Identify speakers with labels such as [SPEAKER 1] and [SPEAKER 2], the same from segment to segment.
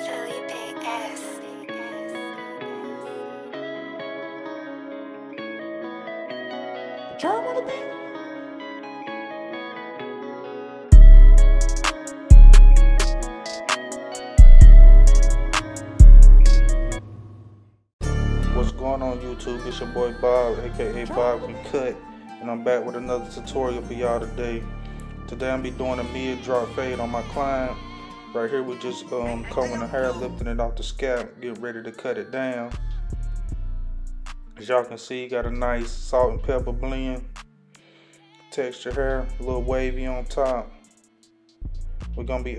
[SPEAKER 1] Drum on the beat.
[SPEAKER 2] What's going on YouTube? It's your boy Bob, aka Bob Can Cut, and I'm back with another tutorial for y'all today. Today I'm be doing a mid drop fade on my client. Right here we just combing the hair, lifting it off the scalp, get ready to cut it down. As y'all can see, got a nice salt and pepper blend. Texture hair, a little wavy on top. We're gonna be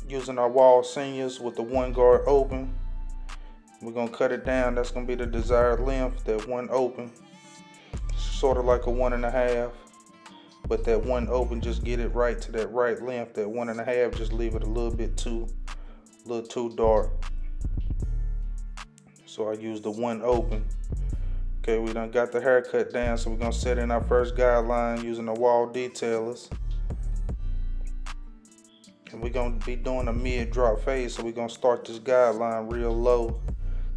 [SPEAKER 2] using our wall seniors with the one guard open. We're gonna cut it down. That's gonna be the desired length, that one open. Sort of like a 1.5, but that one open, just get it right to that right length. That 1.5, just leave it a little too dark. So I use the one open. Okay, we done got the hair cut down, so we're gonna set in our first guideline using the wall detailers. And we're gonna be doing a mid drop fade, so we're gonna start this guideline real low,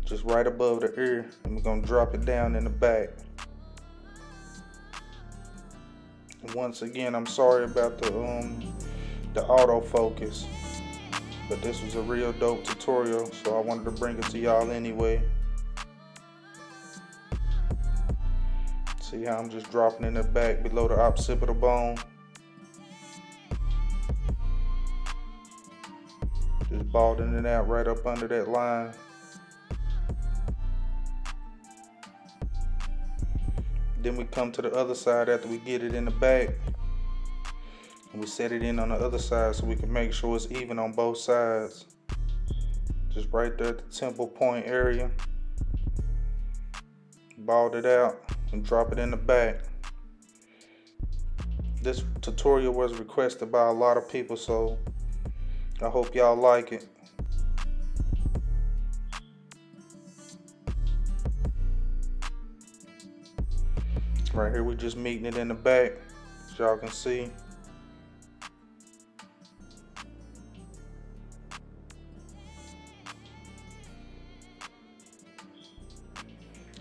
[SPEAKER 2] just right above the ear, and we're gonna drop it down in the back. And once again, I'm sorry about the autofocus, but this was a real dope tutorial, so I wanted to bring it to y'all anyway. See how I'm just dropping in the back below the occipital bone. Just balding it out right up under that line. Then we come to the other side after we get it in the back. And we set it in on the other side so we can make sure it's even on both sides. Just right there at the temple point area. Bald it out and drop it in the back. This tutorial was requested by a lot of people, so I hope y'all like it. Right here we just meeting it in the back, as y'all can see.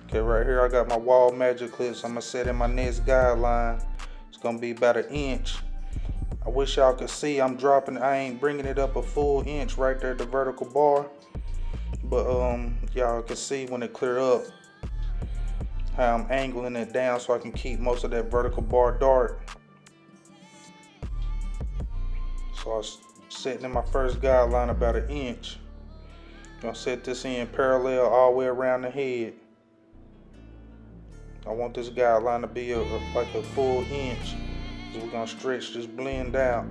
[SPEAKER 2] Okay, right here I got my wall magic clips. I'm gonna set in my next guideline. It's gonna be about 1 inch. I wish y'all could see I'm dropping, I ain't bringing it up a full inch right there at the vertical bar. But y'all can see when it clear up how I'm angling it down so I can keep most of that vertical bar dark. So I was setting in my first guideline about 1 inch. Gonna set this in parallel all the way around the head. I want this guideline to be like a full inch. So we're gonna stretch this blend out.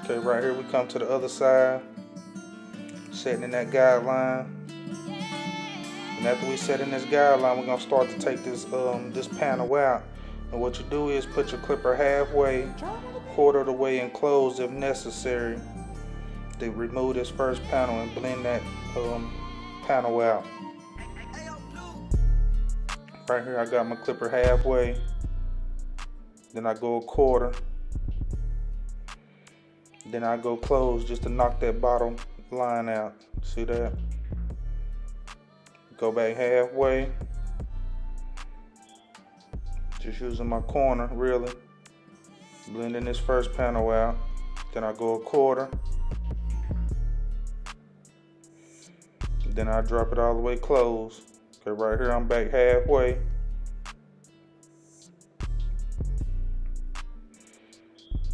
[SPEAKER 2] Okay, right here we come to the other side, setting in that guideline. And after we set in this guideline, we're gonna start to take this this panel out. And what you do is put your clipper halfway, quarter of the way, and close if necessary. Then remove this first panel and blend that panel out. Right here I got my clipper halfway, then I go a quarter, then I go close just to knock that bottom line out. See that? Go back halfway, just using my corner really, blending this first panel out, then I go a quarter, then I drop it all the way closed. Okay, right here I'm back halfway.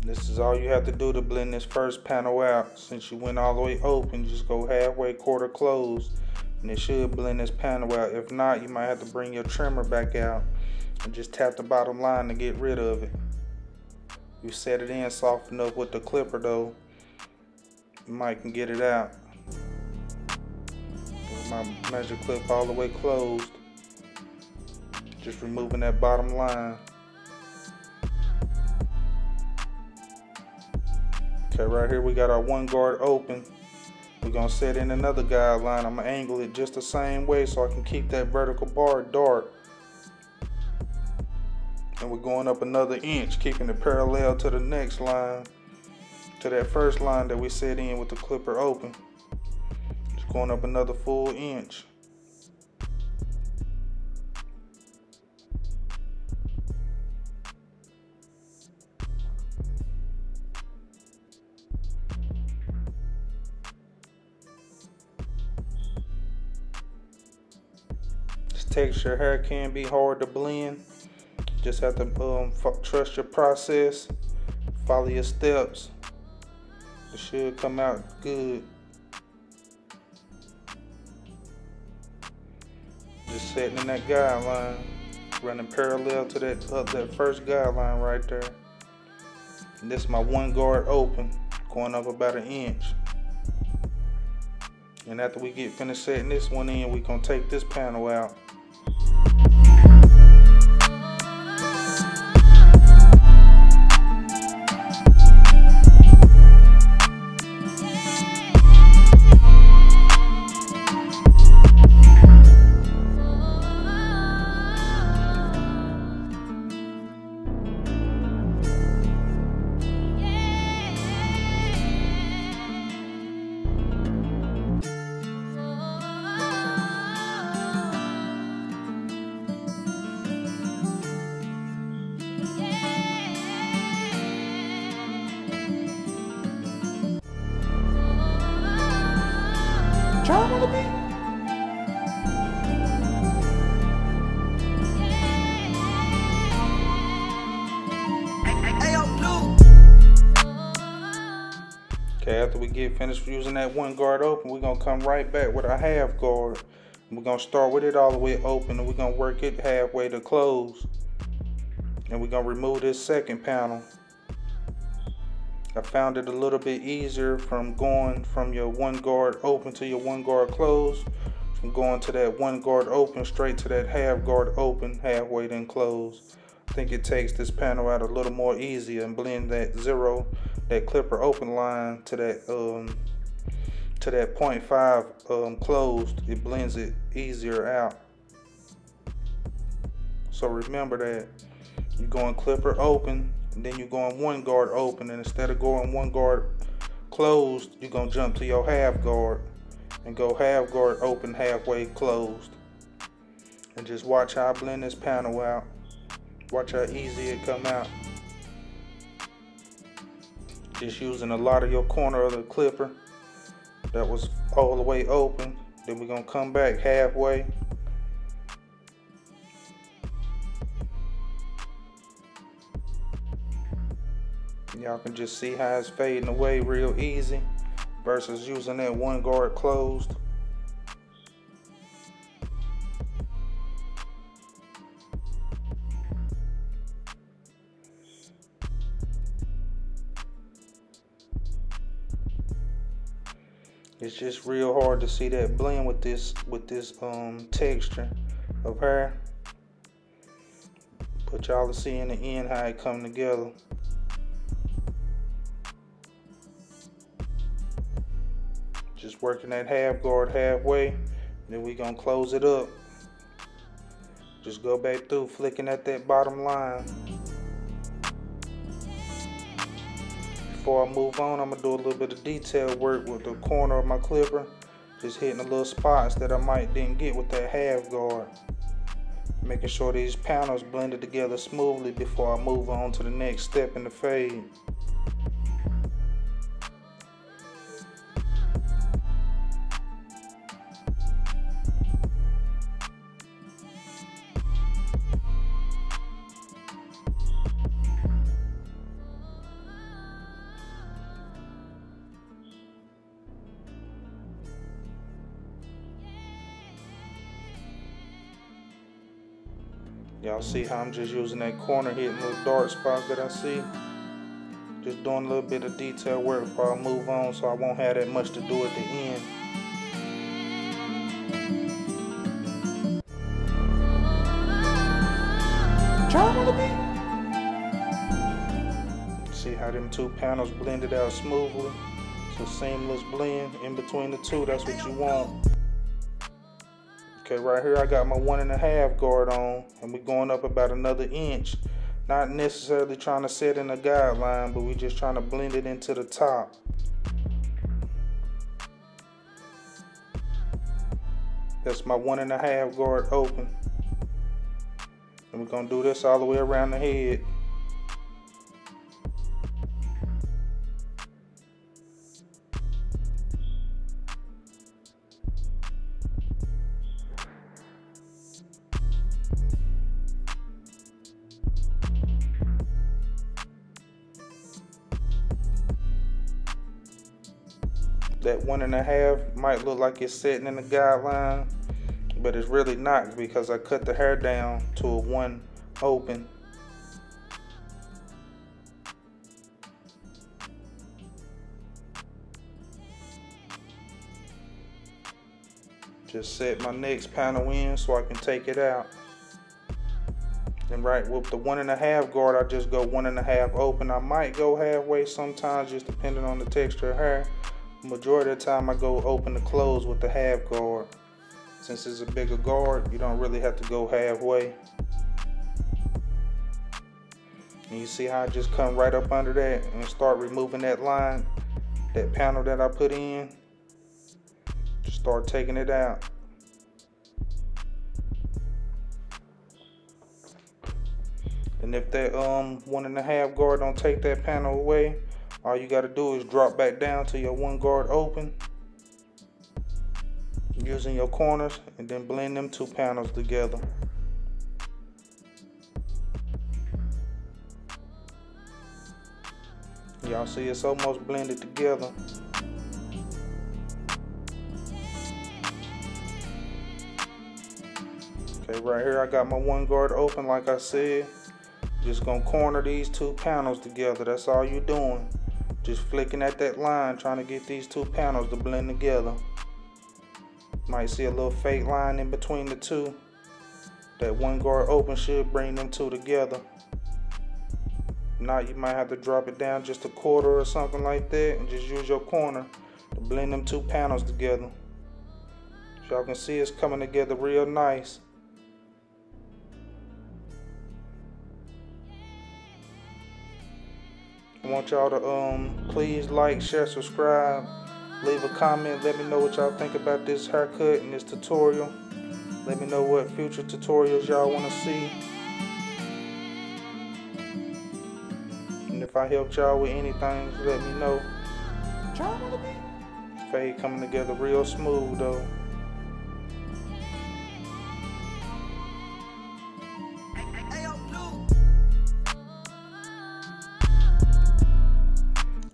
[SPEAKER 2] This is all you have to do to blend this first panel out. Since you went all the way open, just go halfway, quarter closed, and it should blend this panel out. If not, you might have to bring your trimmer back out and just tap the bottom line to get rid of it. You set it in soft enough with the clipper though, you might can get it out. My measure clip all the way closed, just removing that bottom line. Okay, right here we got our one guard open. We're gonna set in another guideline. I'm gonna angle it just the same way so I can keep that vertical bar dark. And we're going up another inch, keeping it parallel to the next line to that first line that we set in with the clipper open. Just going up another full inch. This texture hair can be hard to blend. Just have to trust your process, follow your steps. It should come out good. Just setting in that guideline, running parallel to that first guideline right there. And this is my one guard open, going up about an inch. And after we get finished setting this one in, we're gonna take this panel out. Charm on the beat. Okay, after we get finished using that one guard open, we're gonna come right back with our half guard. We're gonna start with it all the way open, and we're gonna work it halfway to close. And we're gonna remove this second panel. I found it a little bit easier from going from your one guard open to your one guard close, from going to that one guard open straight to that half guard open, halfway then close. I think it takes this panel out a little more easier and blend that zero, that clipper open line to that 0.5 closed. It blends it easier out. So remember that you're going clipper open, and then you're going one guard open, and instead of going one guard closed, you're gonna jump to your half guard and go half guard open, halfway closed. And just watch how I blend this panel out. Watch how easy it come out. Just using a lot of your corner of the clipper that was all the way open. Then we're gonna come back halfway. Y'all can just see how it's fading away real easy versus using that one guard closed. It's just real hard to see that blend with this texture of hair. But y'all will see in the end how it come together. Just working that half guard halfway, then we gonna close it up. Just go back through, flicking at that bottom line. Before I move on, I'm gonna do a little bit of detail work with the corner of my clipper, just hitting the little spots that I didn't get with that half guard. Making sure these panels blended together smoothly before I move on to the next step in the fade. Y'all see how I'm just using that corner, hitting little dark spots that I see. Just doing a little bit of detail work before I move on, so I won't have that much to do at the end. Charm on the beat. See how them two panels blended out smoothly? It's a seamless blend in between the two. That's what you want. Okay, right here I got my 1.5 guard on, and we're going up about another inch Not necessarily trying to set in a guideline, but we just trying to blend it into the top. That's my 1.5 guard open. And we're gonna do this all the way around the head. That 1.5 might look like it's sitting in the guideline, but it's really not, because I cut the hair down to a 1 open. Just set my next panel in so I can take it out. And right with the 1.5 guard, I just go 1.5 open. I might go halfway sometimes, just depending on the texture of hair. Majority of the time I go open to close with the half guard. Since it's a bigger guard, you don't really have to go halfway. And you see how I just come right up under that and start removing that line, that panel that I put in. Just start taking it out. And if that 1.5 guard don't take that panel away, all you got to do is drop back down to your 1 guard open using your corners, and then blend them 2 panels together. Y'all see it's almost blended together. Okay, right here I got my 1 guard open like I said. Just gonna corner these 2 panels together. That's all you're doing. Just flicking at that line, trying to get these 2 panels to blend together. Might see a little fake line in between the 2. That 1 guard open should bring them 2 together. Now you might have to drop it down just a quarter or something like that, and just use your corner to blend them 2 panels together. So y'all can see it's coming together real nice. I want y'all to please like, share, subscribe, leave a comment. Let me know what y'all think about this haircut and this tutorial. Let me know what future tutorials y'all want to see. And if I helped y'all with anything, let me know. Fade coming together real smooth though.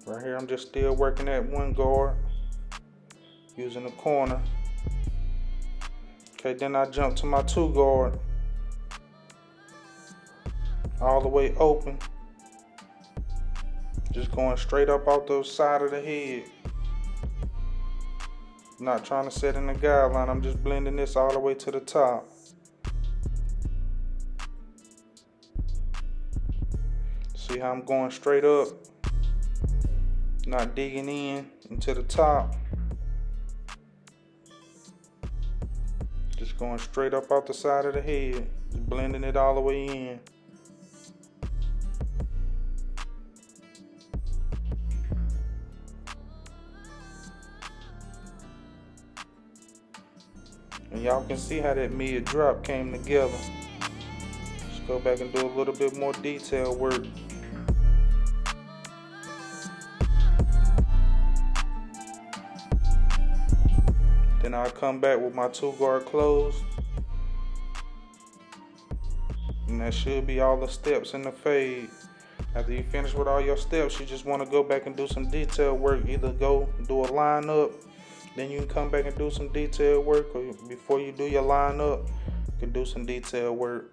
[SPEAKER 2] Right here I'm just still working that 1 guard using the corner. Okay, then I jump to my 2 guard all the way open, just going straight up off the side of the head. Not trying to set in the guideline, I'm just blending this all the way to the top. See how I'm going straight up, not digging in into the top. Just going straight up off the side of the head, just blending it all the way in. And y'all can see how that mid drop came together. Let's go back and do a little bit more detail work. Then I'll come back with my 2 guard closed. And that should be all the steps in the fade. After you finish with all your steps, you just want to go back and do some detail work. Either go do a line up, then you can come back and do some detail work, or before you do your line up, you can do some detail work.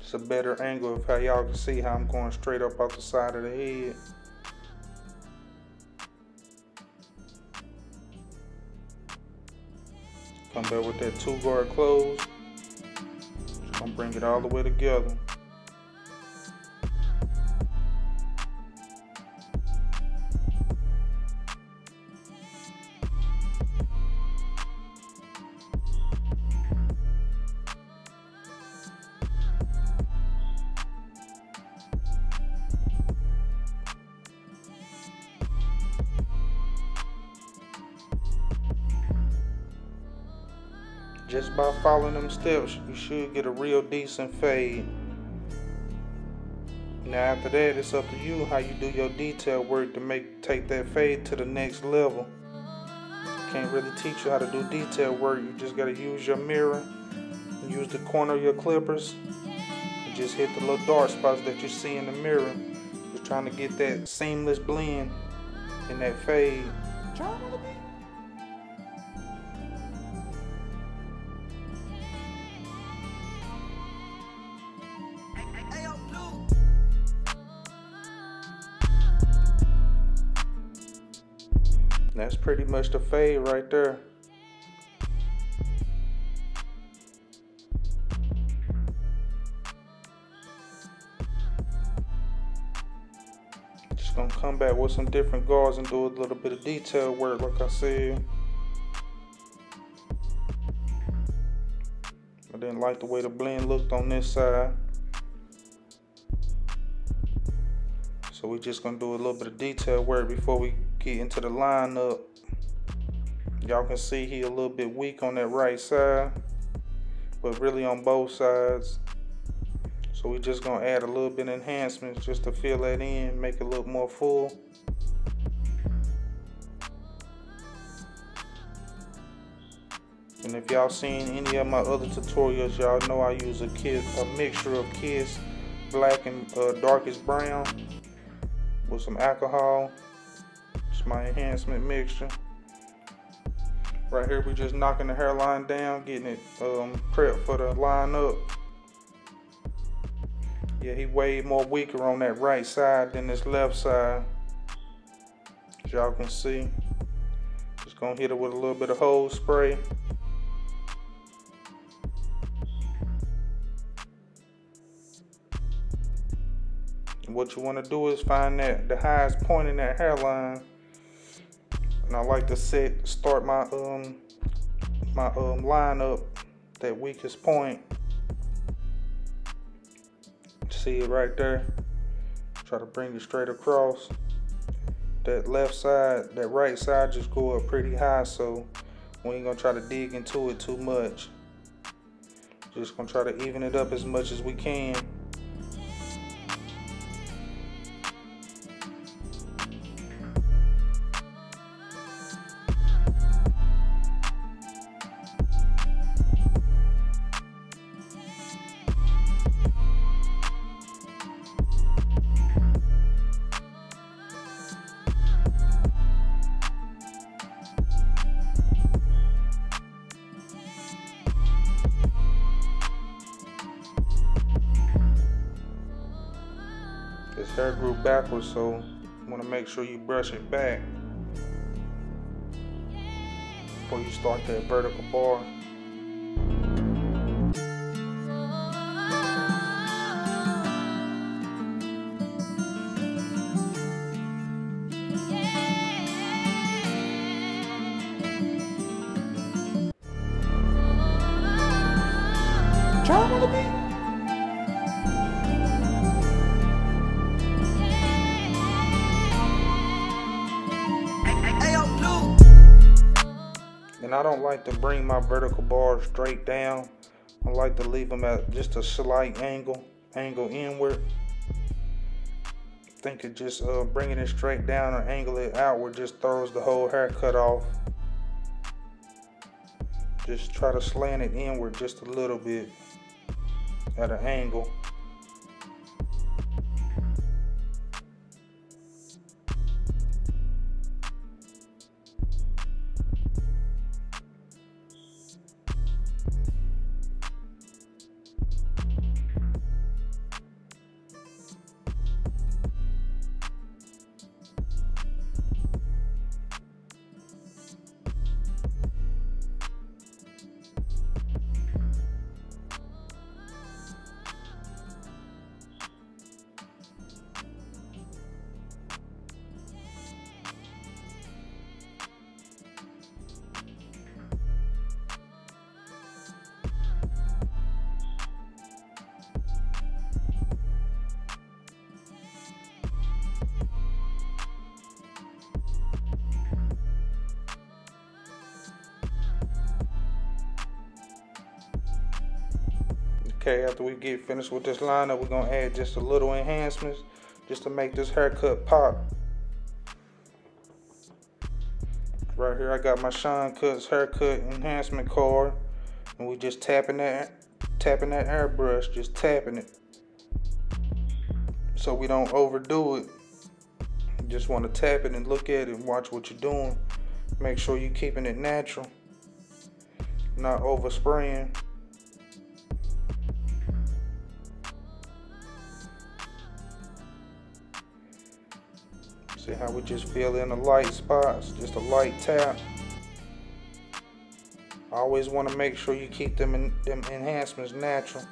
[SPEAKER 2] It's a better angle of how y'all can see how I'm going straight up off the side of the head. Come But with that 2-guard close, just gonna bring it all the way together. Just by following them steps, you should get a real decent fade. Now after that, it's up to you how you do your detail work to take that fade to the next level. Can't really teach you how to do detail work. You just gotta use your mirror, and use the corner of your clippers, and just hit the little dark spots that you see in the mirror. Just trying to get that seamless blend in that fade. That's pretty much the fade right there. Just gonna come back with some different guards and do a little bit of detail work, like I said. I didn't like the way the blend looked on this side, so we're just gonna do a little bit of detail work before we get into the lineup. Y'all can see he a little bit weak on that right side, but really on both sides. So we just gonna add a little bit of enhancements just to fill that in, make it look more full. And if y'all seen any of my other tutorials, y'all know I use a mixture of Kiss black and darkest brown with some alcohol. It's my enhancement mixture. Right here we just knocking the hairline down, getting it prepped for the lineup. Yeah, he way more weaker on that right side than this left side, as y'all can see. Just gonna hit it with a little bit of hose spray. And what you want to do is find the highest point in that hairline. And I like to start my lineup that weakest point. See it right there. Try to bring it straight across. That left side, that right side just go up pretty high, so we ain't gonna try to dig into it too much. Just gonna try to even it up as much as we can. His hair grew backwards, so you want to make sure you brush it back before you start that vertical bar. Drum on the beat. And I don't like to bring my vertical bars straight down. I like to leave them at just a slight angle inward. I think it just bringing it straight down or angle it outward just throws the whole haircut off. Just try to slant it inward just a little bit at an angle. Okay, after we get finished with this lineup, we're gonna add just a little enhancements just to make this haircut pop. Right here I got my Sean Cuts haircut enhancement card, and we just tapping that airbrush, just tapping it so we don't overdo it. You just want to tap it and look at it and watch what you're doing. Make sure you're keeping it natural, not overspraying. See how we just fill in the light spots, just a light tap. Always want to make sure you keep them enhancements natural.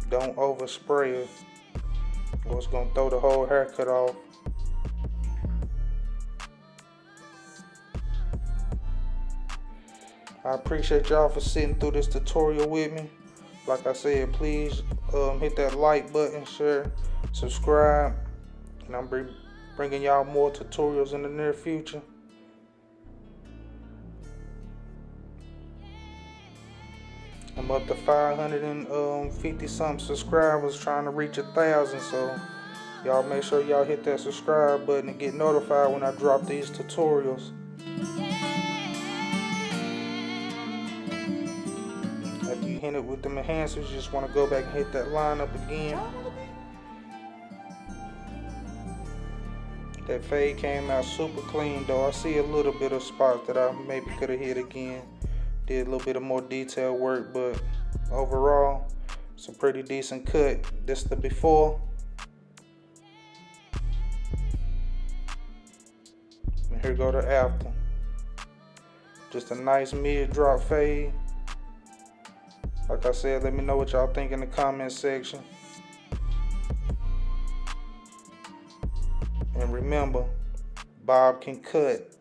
[SPEAKER 2] Don't overspray it, or it's gonna throw the whole haircut off. I appreciate y'all for sitting through this tutorial with me. Like I said, please hit that like button, share, subscribe, and I'm bringing y'all more tutorials in the near future. I'm up to 550 something subscribers, trying to reach 1,000, so y'all make sure y'all hit that subscribe button and get notified when I drop these tutorials. After you hit it with them enhancers, you just want to go back and hit that lineup again. That fade came out super clean though. I see a little bit of spots that I maybe could have hit again. Did a little bit of more detail work, but overall, it's a pretty decent cut. This is the before. And here go the after. Just a nice mid drop fade. Like I said, let me know what y'all think in the comment section. And remember, Bob can cut.